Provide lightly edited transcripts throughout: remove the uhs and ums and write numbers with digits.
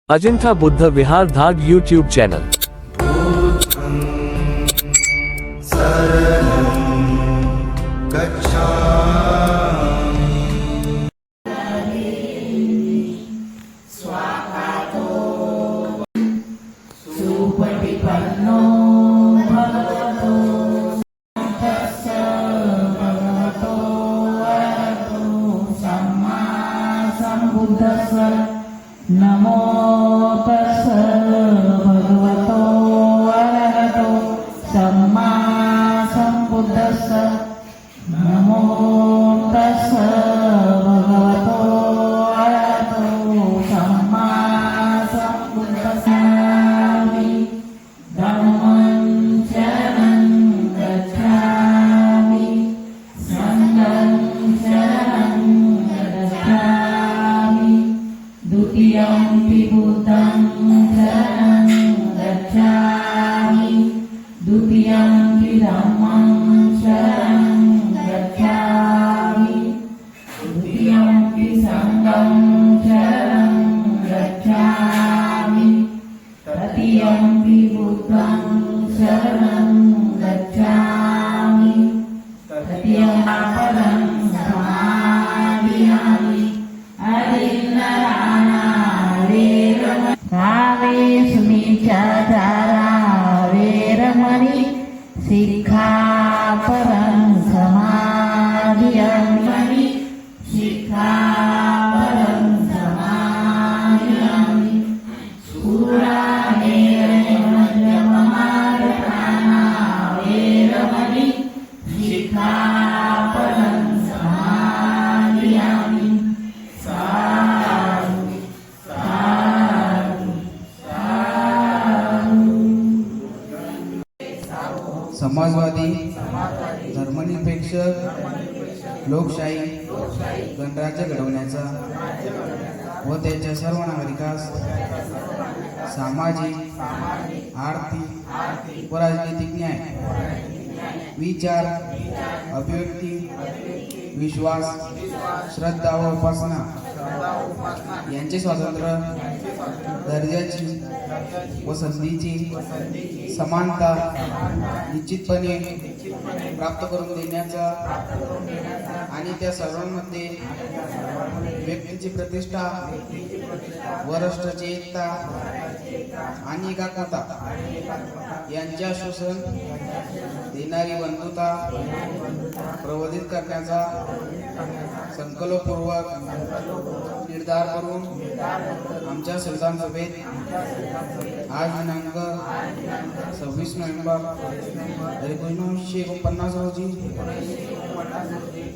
अजिंठा बुद्ध विहार धाग YouTube channel. नमो तस्स भगवतो अरहतो सम्मा संबुद्धस्स। नमो तस्स भगवतो अरहतो सम्मा संबुद्धस्स। धम्मं शरणं गच्छामि, संघं शरणं गच्छामि, द्वितीयंपि बुद्धं शरणं गच्छामि, द्वितीयंपि धम्मं शरणं गच्छामि, द्वितीयंपि संघं शरणं गच्छामि, तृतीयंपि बुद्धं शरणं गच्छामि, तृतीयं परं समाधियामि। सुमिचारा वेरमणि शिखापरं समाधियामि, शिखापरं समाधियामि। शूरामेरमध्यममार्गाणा वेरमणि शिखापरं समाधियामि। समाजवादी, धर्मनिरपेक्ष, लोकशाही गणराज्य घडवण्याचा व त्याच्या सर्व नागरिकास सामाजिक, आर्थिक व राजनैतिक न्याय, विचार, अभिव्यक्ती, विश्वास, श्रद्धा व उपासना यांचे स्वातंत्र्य, दर्जाची व संधीची समानता निश्चितपणे प्राप्त करून देण्याचा आणि त्या सर्वांमध्ये व्यक्तीची प्रतिष्ठा व राष्ट्राची एकता आणि एकात्मता यांचे आश्वासन देणारी बंधुता प्रबोधित करण्याचा संकल्पपूर्वक निर्धार करून आमच्या संविधान सभेत आज दिनांक 26 नोव्हेंबर 1949 रोजी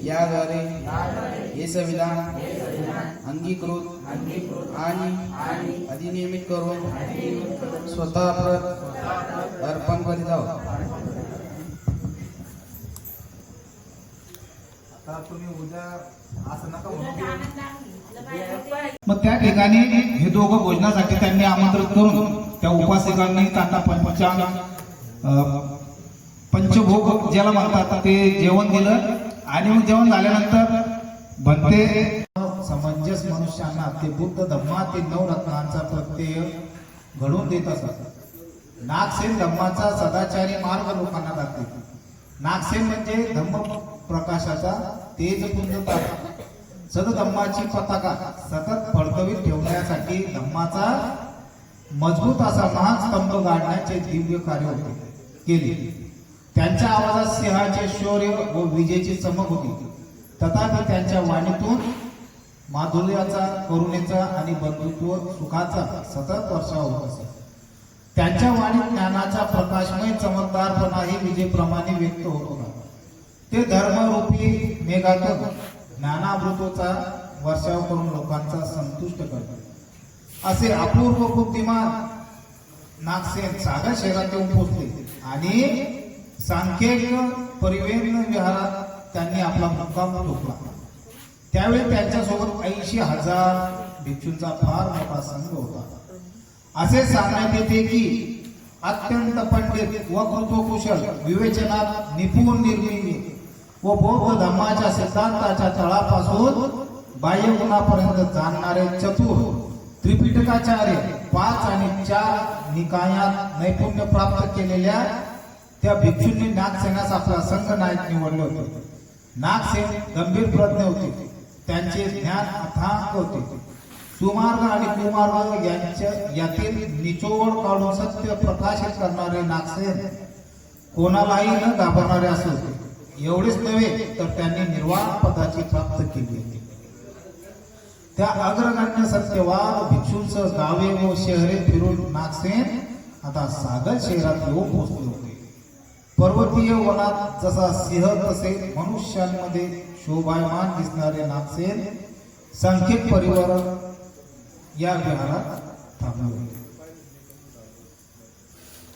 याद्वारे हे संविधान अंगीकृत आणि अधिनियमित करून स्वतः अर्पण करीत आहोत। मग त्या ठिकाणी हे दोघं भोजनासाठी त्यांनी आमंत्रित करून त्या उपासकांनी त्यांना पंचभोग ज्याला म्हणतात ते जेवण दिलं आणि मग जेवण झाल्यानंतर बनते समंजस मनुष्यांना ते बुद्ध धम्मातील 9 रत्नांचा प्रत्यय घडवून देत असत। नागसेन धम्माचा सदाचारी मार्ग लोकांना दाखवते। नागसेन म्हणजे धम्म प्रकाशाचा तेजपुंज तारा। सदधम्माची पताका सतत फडकवीत ठेवण्यासाठी धम्माचा मजबूत असा महान स्तंभ गाडण्याचे दिव्य कार्य होते केले। त्यांच्या आवाजात सिंहाचे शौर्य व विजेची चमक होती, तथापि त्यांच्या वाणीतून माधुर्याचा, करुणेचा आणि बंधुत्व सुखाचा सतत वर्षाव होत असे। त्यांच्या वाणीत ज्ञानाचा प्रकाशमय चमकदारपणाही विजेप्रमाणे व्यक्त होत होता। ते धर्मरूपी मेघातून ज्ञानामृताचा वर्षाव करून लोकांचा संतुष्ट करतात। असे अपूर्व बुद्धिमान नागसेन सागर शहरात येऊन पोहोचले आणि सांख्यिक परिवेद विहारात त्यांनी आपला मुक्काम ठोकला। त्यावेळी त्यांच्यासोबत 80,000 भिक्षूंचा फार मोठा संघ होता। असे सांगण्यात येते की अत्यंत पंडित व कृतकुशल, विवेचनात निपुण, निर्मिती व बौद्ध धर्माच्या सिद्धांताच्या तळापासून बाह्य गुणापर्यंत जाणणारे चतुर त्रिपिटकाचार्य 5 आणि 4 निकायात नैपुण्य प्राप्त केलेल्या त्या भिक्षूंनी नागसेनास आपला संघ नायक निवडले होते. नागसेन गंभीर प्रज्ञ होते, त्यांचे ज्ञान अथांग होते. सुमार्ग आणि कुमार्ग यातील निचोड काढून सत्य प्रकाशित करणारे नागसेन कोणालाही न घाबरणारे असे होते. एवढेच नव्हे तर त्यांनी निर्वाण पदाची प्राप्त केली होती. त्या अग्रगण्य सत्यवाद भिक्षूंसह गावे व शहरे फिरून नागसेन आता सागर शहरात येऊन पोहोचले होते. पर्वतीय वनात जसा सिंह तसे मनुष्यांमध्ये शोभायमान दिसणारे नागसेन संख्यक परिवार या विहारात थांबले होते.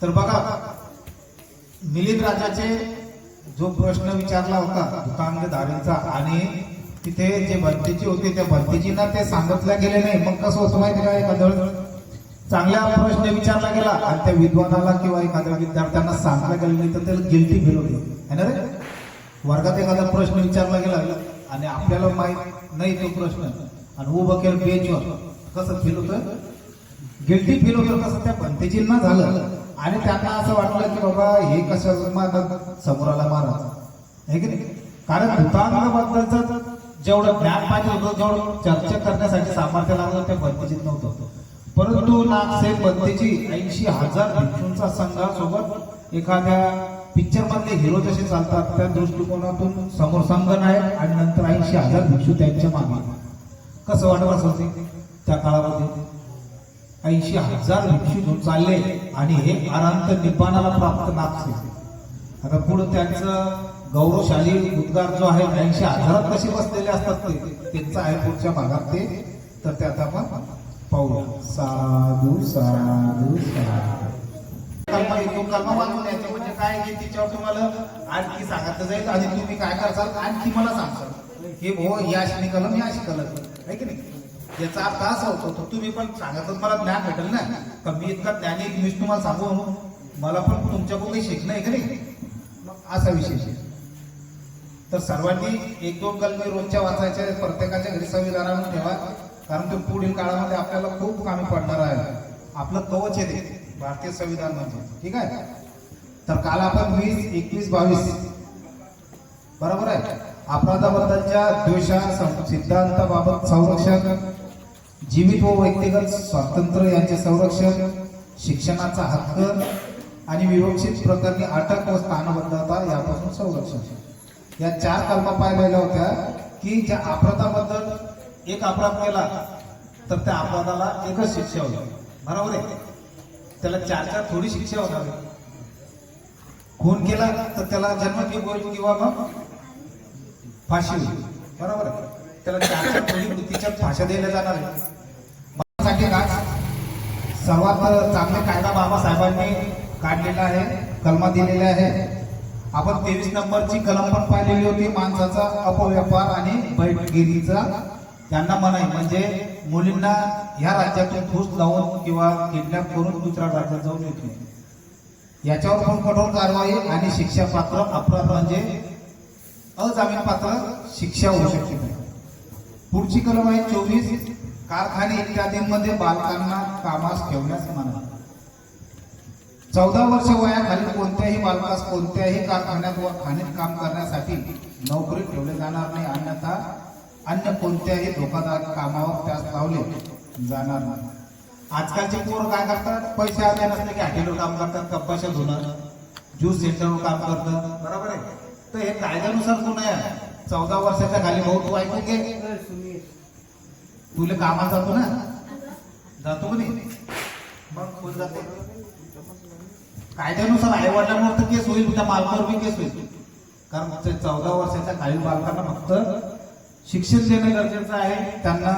तर बघा, मिलिंद राजाचे जो प्रश्न विचारला होता दुकानदारीचा आणि तिथे जे भंतेजी होते त्या भंतेजींना ते सांगितलं गेले नाही. मग कसं होतं माहिती का, एखाद्या चांगला प्रश्न विचारला गेला आणि त्या विद्वानाला किंवा एखाद्या विद्यार्थ्यांना सांगला गेलं नाही तर त्याला गिल्टी फील होते है ना रे. वर्गात एखादा प्रश्न विचारला गेला आणि आपल्याला माहित नाही तो प्रश्न आणि उभं केलं बेंचवर, कसं फील होतं, गिल्टी फील होतं. तसं त्या भंतेजींना झालं आणि त्यांना असं वाटलं की बाबा हे कसं समोराला मारा आहे की नाही. कारण भूतांगाबद्दलचं जेवढं ज्ञान पाहिजे होतं, जेवढं चर्चा करण्यासाठी सामर्थ्य लागलं त्या भंतेजीत नव्हतं. परंतु नागसेन भंतेजी 80,000 भिक्षूंचा संघासोबत एखाद्या पिक्चर मधले हिरो जसे चालतात त्या दृष्टिकोनातून समोर संघ नायक आणि नंतर 80,000 भिक्षू त्यांच्या मागे. कसं वाटत असेल त्या काळामध्ये 80,000 भिक्षू घेऊन चालले आणि हे अनंत निब्बाणाला प्राप्त नागसेन. आता पुढे त्यांचं गौरवशाली उद्गार जो आहे 80,000 कसे बसलेले असतात त्यांचा आहे पुढच्या भागात ते, तर त्यात आपण पाहूया. साधू साधू साधू कल्पना वाचून यायचं म्हणजे काय की तिच्यावर तुम्हाला आणखी सांगितलं जाईल आणि तुम्ही काय करसाल आणखी मला सांगसाल हे भो ही अशी कलम ही अशी कलम आहे की नाही. याचा अर्थ असा होतो तुम्ही पण सांगतच मला ज्ञान भेटेल ना, का मी इतका ज्ञानी मीच तुम्हाला सांगू मला पण तुमच्याकडून काही शिकणं आहे की नाही. मग असा विषय तर सर्वांनी 1-2 कलमे रोजच्या वाचायच्या, प्रत्येकाच्या घरी संविधान आणून ठेवा, कारण ते पुढील काळामध्ये आपल्याला खूप कामी पडणार आहे. आपलं कवच आहे ते भारतीय संविधान म्हणजे, ठीक आहे. तर काल आपण 20, 21, 22 बरोबर आहे अपराधाबद्दलच्या द्वेषा सिद्धांताबाबत संरक्षण, जीवित व व्यक्तिगत स्वातंत्र्य यांचे संरक्षण, शिक्षणाचा हक्क आणि विवक्षित प्रकरणी अटक व स्थानबद्धता यापासून संरक्षण, या 4 कलमा पाहिलेल्या होत्या की ज्या अपराधाबद्दल एक अपराध केला तर त्या अपराधाला एकच शिक्षा होईल, बरोबर आहे. त्याला 4 थोडी शिक्षा होणार. खून केला तर त्याला जन्मठेप होईल किंवा मग फाशी होईल, बरोबर आहे. त्याला 4 थोडी मृत्यूच्या फाशा दिल्या जाणार आहे. सर्वात चांगले कायदा बाबासाहेबांनी काढलेला आहे, कलमा दिलेला आहे. आपण 23 नंबरची कलम पण पाहिलेली होती, माणसाचा अपव्यापार आणि बैठगिरीचा त्यांना मनाई, म्हणजे मुलींना ह्या राज्यातून घुस लावून किंवा किडनॅप करून दुसऱ्या राज्यात जाऊन येते. याच्यावर पण कठोर कारवाई आणि शिक्षा पात्र अपराध म्हणजे अजामीन पात्र शिक्षा होऊ शकते. पुढची कलम आहे 24, कारखाने इत्यादींमध्ये बालकांना कामास ठेवण्यास मनाई. 14 वर्ष वयाखालील कोणत्याही बालकास कोणत्याही कारखान्यात व खाणीत काम करण्यासाठी नोकरी ठेवले जाणार नाही, अन्यथा अन्य कोणत्याही धोकादायक कामावर त्यास लावले जाणार नाही. आजकालचे पोर काय करतात, पैसे आले नसले की हॉटेलवर काम करतात, कपाशा धुणं, ज्यूस सेंटरवर काम करतात, बरोबर आहे. तर हे कायद्यानुसार गुन्हा आहे. 14 वर्षाच्या खाली भाऊ तू ऐकून घे, तुला कामात जातो ना, जातो की नाही, मग कोण जाते. कायद्यानुसार आई वडिलांवर तर केस होईल, त्या मालकावर बी केस होईल. कारण 14 वर्षाच्या खालील बालकांना फक्त शिक्षण देणं गरजेचं आहे. त्यांना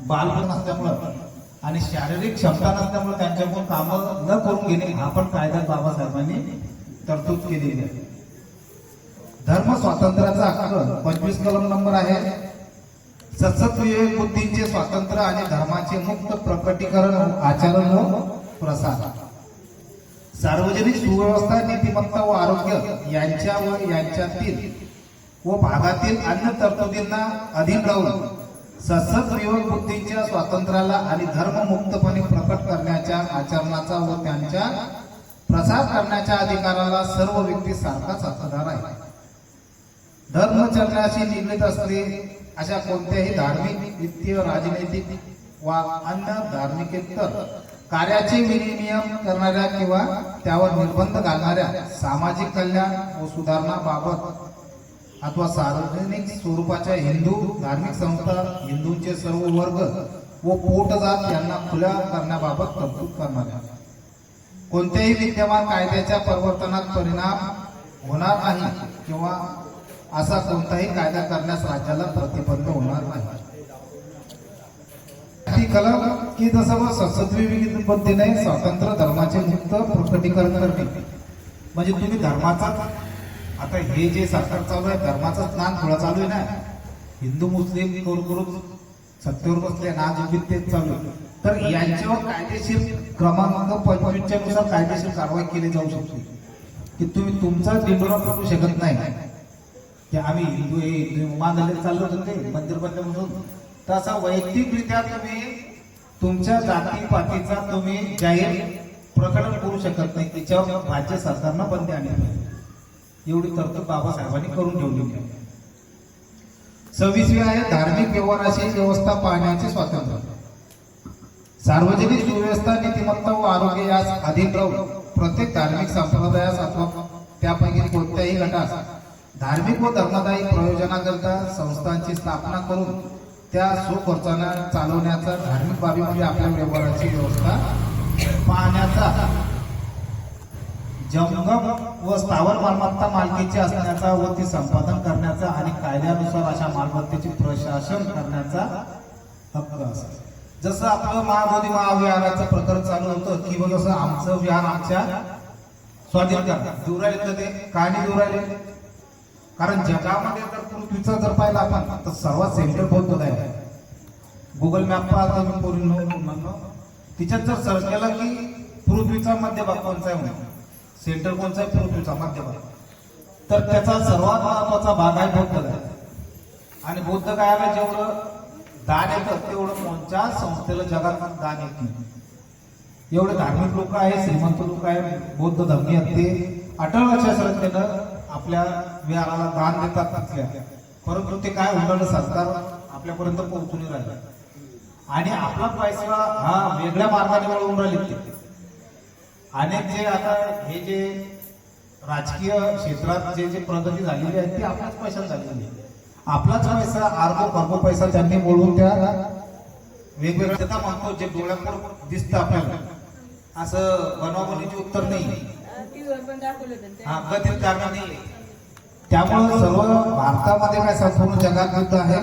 बालपण नसल्यामुळं आणि शारीरिक क्षमता नसल्यामुळे त्यांच्याकडून कामं न करून घेणे हा पण कायद्यात बाबासाहेबांनी तरतूद केलेली आहे. धर्म स्वातंत्र्याचा हक्क 25 कलम नंबर आहे. सतत विवेक बुद्धीचे स्वातंत्र्य आणि धर्माचे मुक्त प्रकटीकरण, आचरण व प्रसार, सार्वजनिक सुव्यवस्था, नीतिमत्ता व आरोग्य यांच्या व यांच्यातील व भागातील अन्य तरतुदींना अधीन राहून सतत विवेक बुद्धीच्या स्वातंत्र्याला आणि धर्ममुक्तपणे प्रकट करण्याच्या आचरणाचा व त्यांच्या प्रसार करण्याच्या अधिकाराला सर्व व्यक्ती सारखाच हक्कदार आहे. धर्मचरणाशी निगडीत असले अशा कोणत्याही धार्मिक, वित्तीय, राजनैतिक वा अन्य धार्मिकेतर कार्याचे विनियम करणाऱ्या किंवा त्यावर निर्बंध घालणाऱ्या सामाजिक कल्याण व सुधारणाबाबत अथवा सार्वजनिक स्वरूपाच्या हिंदू धार्मिक संस्था, हिंदूंचे सर्व वर्ग व पोटजात यांना खुल्या करण्याबाबत तरतूद करणाऱ्या कोणत्याही विद्यमान कायद्याच्या परिवर्तनात परिणाम होणार नाही किंवा असा कोणताही कायदा करण्यास राज्याला प्रतिबंध होणार नाही. ती कलम की जसं संसदीय विविध पद्धतीने स्वतंत्र धर्माचे मुक्त प्रकटीकरण करणे म्हणजे तुम्ही धर्माचा आता हे जे सरकार चालू आहे धर्माचं स्नान थोडं चालू आहे ना, हिंदू मुस्लिम करू सत्तेवर बसले ना जोगीत तेच चालू आहे. तर यांच्यावर कायदेशीर क्रमांक 25 नुसार कायदेशीर कारवाई केली जाऊ शकते की तुम्ही तुमचा दिंडोरा करू शकत नाही की आम्ही हिंदू हे मानले चाललो होते मंदिर बंदपासून. तर असा वैयक्तिकरित्या तुम्ही तुमच्या जातीपातीचा तुम्ही जाहीर प्रकटन करू शकत नाही, त्याच्यावर राज्य सरकारनं बंदी आणली पाहिजे. एवढी तरतूद बाबासाहेबांनी करून ठेवली आहे. 26वी आहे धार्मिक व्यवहाराची व्यवस्था पाहण्याचे स्वातंत्र्य. सार्वजनिक सुव्यवस्था, नीतिमत्ता व आरोग्य यास अधीन राहून प्रत्येक धार्मिक संप्रदायास अथवा त्यापैकी कोणत्याही गटास धार्मिक व धर्मदायी प्रयोजनाकरता संस्थांची स्थापना करून त्या स्वखर्चाने चालवण्याचा, धार्मिक बाबीमध्ये आपल्या व्यवहाराची व्यवस्था पाहण्याचा, जंगम व स्थावर मालमत्ता मालकीची असण्याचा व ती संपादन करण्याचा आणि कायद्यानुसार अशा मालमत्तेचे प्रशासन करण्याचा हक्क असतो. जसं आपलं महाबोधी महाविहाराचं प्रकरण चालू होतं की जसं आमचं विहार आमच्या स्वाधीन करा दुरायले ते कहाणी दुरायले. कारण जगामध्ये जर पृथ्वीचा जर पाहिला आपण तर सर्वात सेंटर बौद्ध आहे. गुगल मॅप पाहता मी पूर्ण तिच्यात जर सर्च केला की पृथ्वीचा मध्यभाग कोणचा आहे म्हणून सेंटर कोणचा आहे पृथ्वीचा मध्यभाग, तर त्याचा सर्वात महत्वाचा भाग आहे बौद्ध आहे. आणि बौद्ध गायाला जेवढं दान येतं तेवढं कोणत्या संस्थेला जगात दान येत नाही. एवढे धार्मिक लोक आहे, श्रीमंत लोक आहे, बौद्ध धर्मी आहेत, ते अटळ श्रद्धेनं आपल्या विहाराला दान देतात तिथल्या. परंतु ते काय उलट सरकार आपल्यापर्यंत पोहोचून राहिले आणि आपला पैसा हा वेगळ्या मार्गाने वळवून राहिले. अनेक जे आता हे जे राजकीय क्षेत्रात जे प्रगती झालेली आहे ती आपल्याच पैशात झालेली आहे. आपलाच पैसा अर्धो पैसा त्यांनी बोलवून त्या वेगवेगळ्या म्हणतो जे डोळ्यापुढे दिसतं आपल्याला, असं बनवाबनीचे उत्तर नाही, हा कथित कारण नाही. त्यामुळे सर्व भारतामध्ये काय संपूर्ण जगात युद्ध आहे.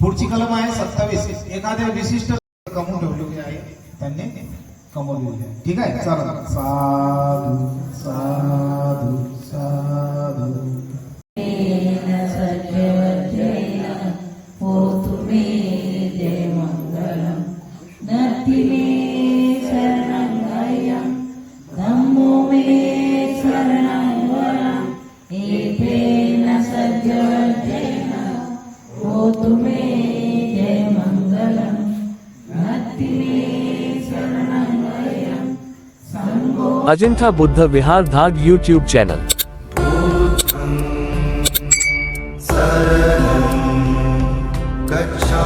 पुढची कलम आहे 27. एखाद्या विशिष्ट कमवून ठेवलेली आहे त्यांनी कमवलेली आहे. ठीक आहे, चला साधू साधू साधू. सज्जन होतु मे जय मंगलम नति मे शरणं गयं धम्मो मे शरणं वरं एतेन सज्जन होतु मे जय मंगलम नति मे शरणं गयं संगो. अजिंठा बुद्ध विहार धाग यूट्यूब चैनल. गच्छामि